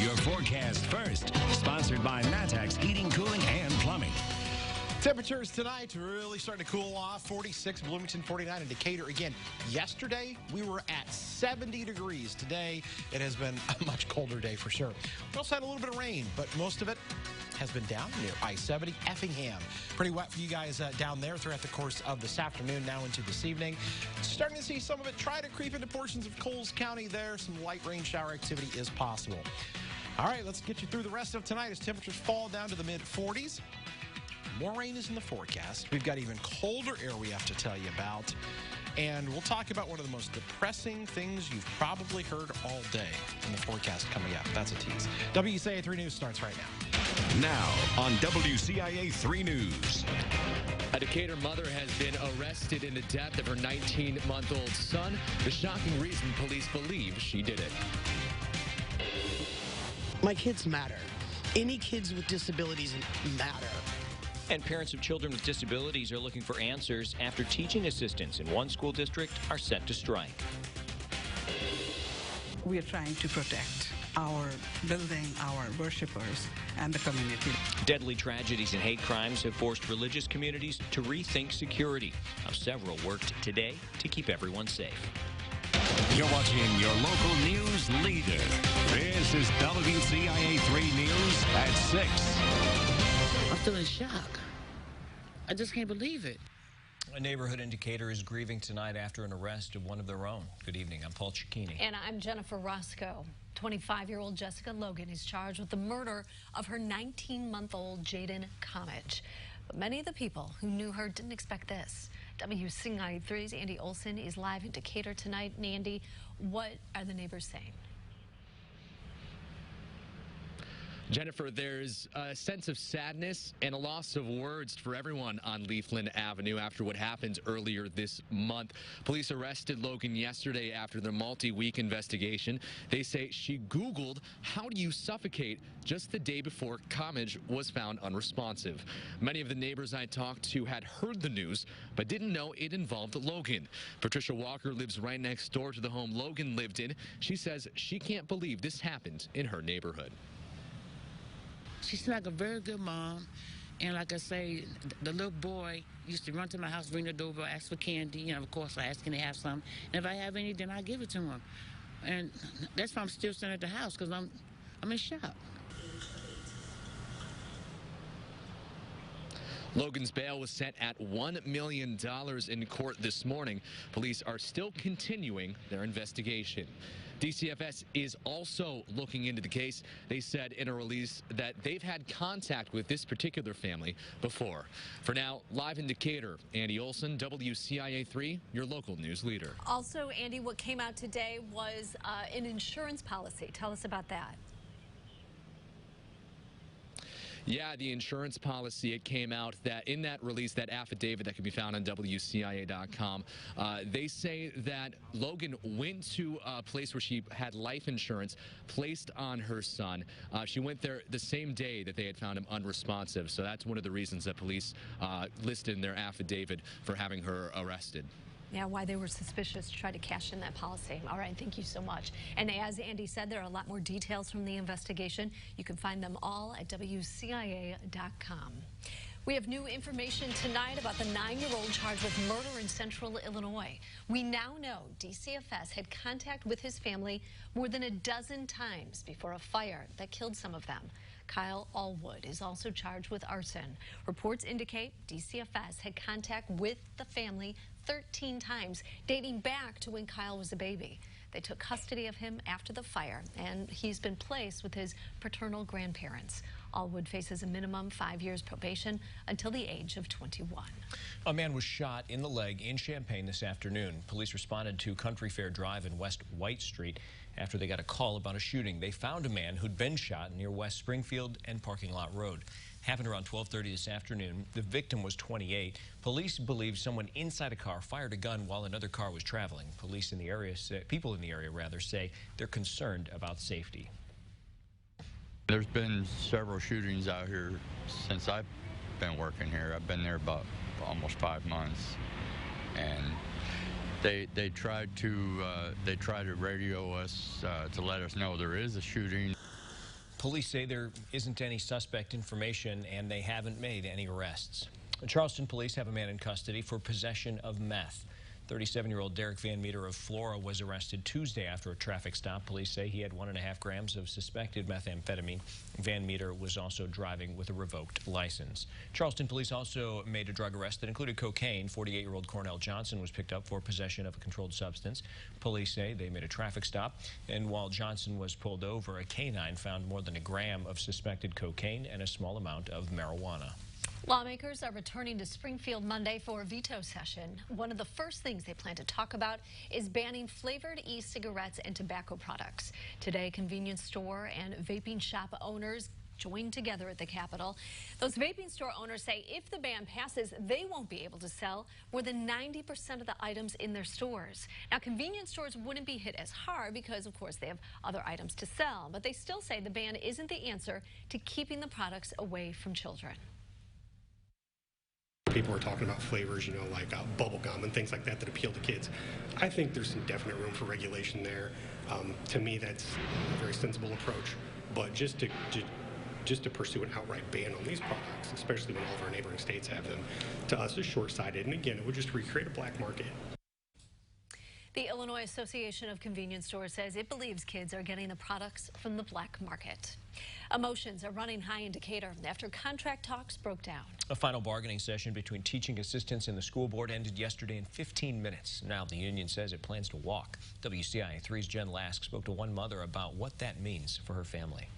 your forecast first. Sponsored by Matex Heating, Cooling, and Plumbing. Temperatures tonight really starting to cool off. 46, Bloomington, 49 in Decatur. Again, yesterday we were at 70 degrees. Today it has been a much colder day for sure. We also had a little bit of rain, but most of it has been down near I-70, Effingham. Pretty wet for you guys down there throughout the course of this afternoon, now into this evening. Starting to see some of it try to creep into portions of Coles County there. Some light rain shower activity is possible. All right, let's get you through the rest of tonight as temperatures fall down to the mid-40s. More rain is in the forecast. We've got even colder air we have to tell you about. And we'll talk about one of the most depressing things you've probably heard all day in the forecast coming up. That's a tease. WCIA 3 News starts right now. Now on WCIA 3 News. A Decatur mother has been arrested in the death of her 19-month-old son. The shocking reason police believe she did it. My kids matter. Any kids with disabilities matter. And parents of children with disabilities are looking for answers after teaching assistants in one school district are set to strike. We are trying to protect our building, our worshipers, and the community. Deadly tragedies and hate crimes have forced religious communities to rethink security. Now, several worked today to keep everyone safe. You're watching your local news leader. This is WCIA 3 News at 6. I'm still in shock. I just can't believe it. A neighborhood in Decatur is grieving tonight after an arrest of one of their own. Good evening. I'm Paul Cicchini. And I'm Jennifer Roscoe. 25-year-old Jessica Logan is charged with the murder of her 19-month-old Jaden Comage. But many of the people who knew her didn't expect this. WCIA 3's Andy Olson is live in Decatur tonight. And Andy, what are the neighbors saying? Jennifer, there's a sense of sadness and a loss of words for everyone on Leafland Avenue after what happened earlier this month. Police arrested Logan yesterday after their multi-week investigation. They say she Googled, "How do you suffocate?" just the day before Comage was found unresponsive. Many of the neighbors I talked to had heard the news, but didn't know it involved Logan. Patricia Walker lives right next door to the home Logan lived in. She says she can't believe this happened in her neighborhood. She's like a very good mom. And like I say, the little boy used to run to my house, ring the doorbell, ask for candy. And of course, I ask, can they have some? And if I have any, then I give it to him. And that's why I'm still sitting at the house, because I'm in shock. Logan's bail was set at $1 million in court this morning. Police are still continuing their investigation. DCFS is also looking into the case. They said in a release that they've had contact with this particular family before. For now, live in Decatur, Andy Olson, WCIA 3, your local news leader. Also, Andy, what came out today was an insurance policy. Tell us about that. Yeah, the insurance policy, it came out that in that release, that affidavit that can be found on WCIA.com, they say that Logan went to a place where she had life insurance placed on her son. She went there the same day that they had found him unresponsive. So that's one of the reasons that police listed in their affidavit for having her arrested. Yeah, why they were suspicious to try to cash in that policy. All right, thank you so much. And as Andy said, there are a lot more details from the investigation. You can find them all at WCIA.com. We have new information tonight about the 9-year-old charged with murder in Central Illinois. We now know DCFS had contact with his family more than a dozen times before a fire that killed some of them. Kyle Allwood is also charged with arson. Reports indicate DCFS had contact with the family 13 times, dating back to when Kyle was a baby. They took custody of him after the fire, and he's been placed with his paternal grandparents. Allwood faces a minimum 5 years probation until the age of 21. A man was shot in the leg in Champaign this afternoon. Police responded to Country Fair Drive and West White Street after they got a call about a shooting. They found a man who'd been shot near West Springfield and Parking Lot Road. Happened around 12:30 this afternoon. The victim was 28. Police believe someone inside a car fired a gun while another car was traveling. Police in the area people in the area say they're concerned about safety. There's been several shootings out here since I've been working here. I've been there about almost 5 months, and they tried to radio us to let us know there is a shooting. Police say there isn't any suspect information and they haven't made any arrests. Charleston police have a man in custody for possession of meth. 37-year-old Derek Van Meter of Flora was arrested Tuesday after a traffic stop. Police say he had 1.5 grams of suspected methamphetamine. Van Meter was also driving with a revoked license. Charleston police also made a drug arrest that included cocaine. 48-year-old Cornell Johnson was picked up for possession of a controlled substance. Police say they made a traffic stop, and while Johnson was pulled over, a canine found more than 1 gram of suspected cocaine and a small amount of marijuana. Lawmakers are returning to Springfield Monday for a veto session. One of the first things they plan to talk about is banning flavored e-cigarettes and tobacco products. Today, convenience store and vaping shop owners joined together at the Capitol. Those vaping store owners say if the ban passes, they won't be able to sell more than 90% of the items in their stores. Now, convenience stores wouldn't be hit as hard because, of course, they have other items to sell, but they still say the ban isn't the answer to keeping the products away from children. People are talking about flavors, like bubble gum and things like that appeal to kids. I think there's some definite room for regulation there. To me, that's a very sensible approach. But just to pursue an outright ban on these products, especially when all of our neighboring states have them, to us is short-sighted. And again, it would just recreate a black market. The Illinois Association of Convenience Stores says it believes kids are getting the products from the black market. Emotions are running high in Decatur after contract talks broke down. A final bargaining session between teaching assistants and the school board ended yesterday in 15 minutes. Now the union says it plans to walk. WCIA 3's Jen Lask spoke to one mother about what that means for her family.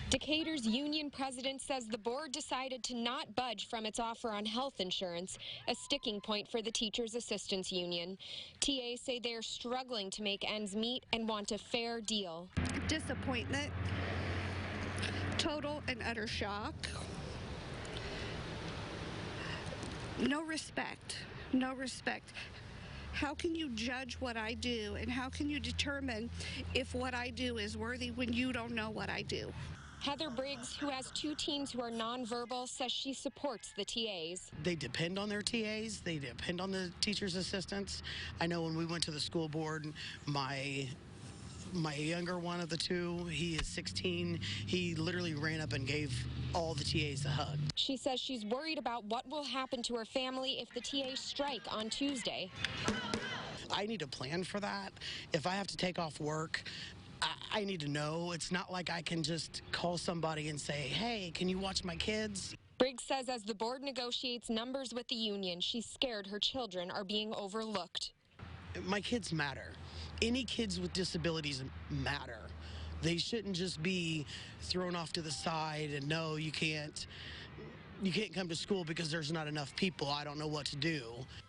Decatur's union president says the board decided to not budge from its offer on health insurance, a sticking point for the teachers' assistants union. TAs say they're struggling to make ends meet and want a fair deal. Disappointment, total and utter shock, no respect, no respect. How can you judge what I do, and how can you determine if what I do is worthy when you don't know what I do? Heather Briggs, who has 2 teens who are nonverbal, says she supports the TAs. They depend on their TAs. They depend on the teachers' assistants. I know when we went to the school board, my younger one of the 2, he is 16. He literally ran up and gave all the TAs a hug. She says she's worried about what will happen to her family if the TAs strike on Tuesday. I need a plan for that. If I have to take off work, I need to know. It's not like I can just call somebody and say, hey, can you watch my kids? Briggs says as the board negotiates numbers with the union, she's scared her children are being overlooked. My kids matter. Any kids with disabilities matter. They shouldn't just be thrown off to the side and no, you can't come to school because there's not enough people. I don't know what to do.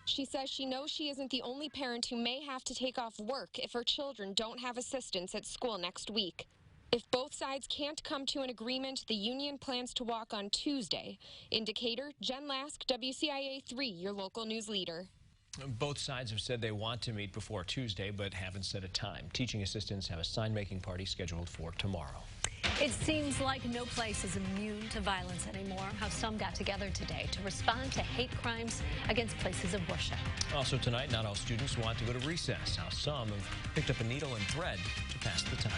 She says she knows she isn't the only parent who may have to take off work if her children don't have assistance at school next week. If both sides can't come to an agreement, the union plans to walk on Tuesday. In Decatur, Jen Lask, WCIA 3, your local news leader. Both sides have said they want to meet before Tuesday, but haven't set a time. Teaching assistants have a sign-making party scheduled for tomorrow. It seems like no place is immune to violence anymore. How some got together today to respond to hate crimes against places of worship. Also tonight, not all students want to go to recess. How some have picked up a needle and thread to pass the time.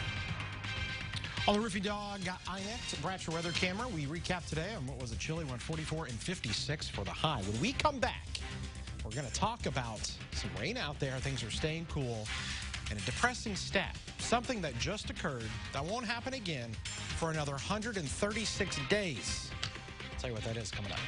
On the Roofy Dog INET Bratcher weather camera, we recap today on what was a chilly one, 44 and 56 for the high. When we come back, we're going to talk about some rain out there. Things are staying cool. And a depressing stat, something that just occurred that won't happen again for another 136 days. I'll tell you what that is coming up.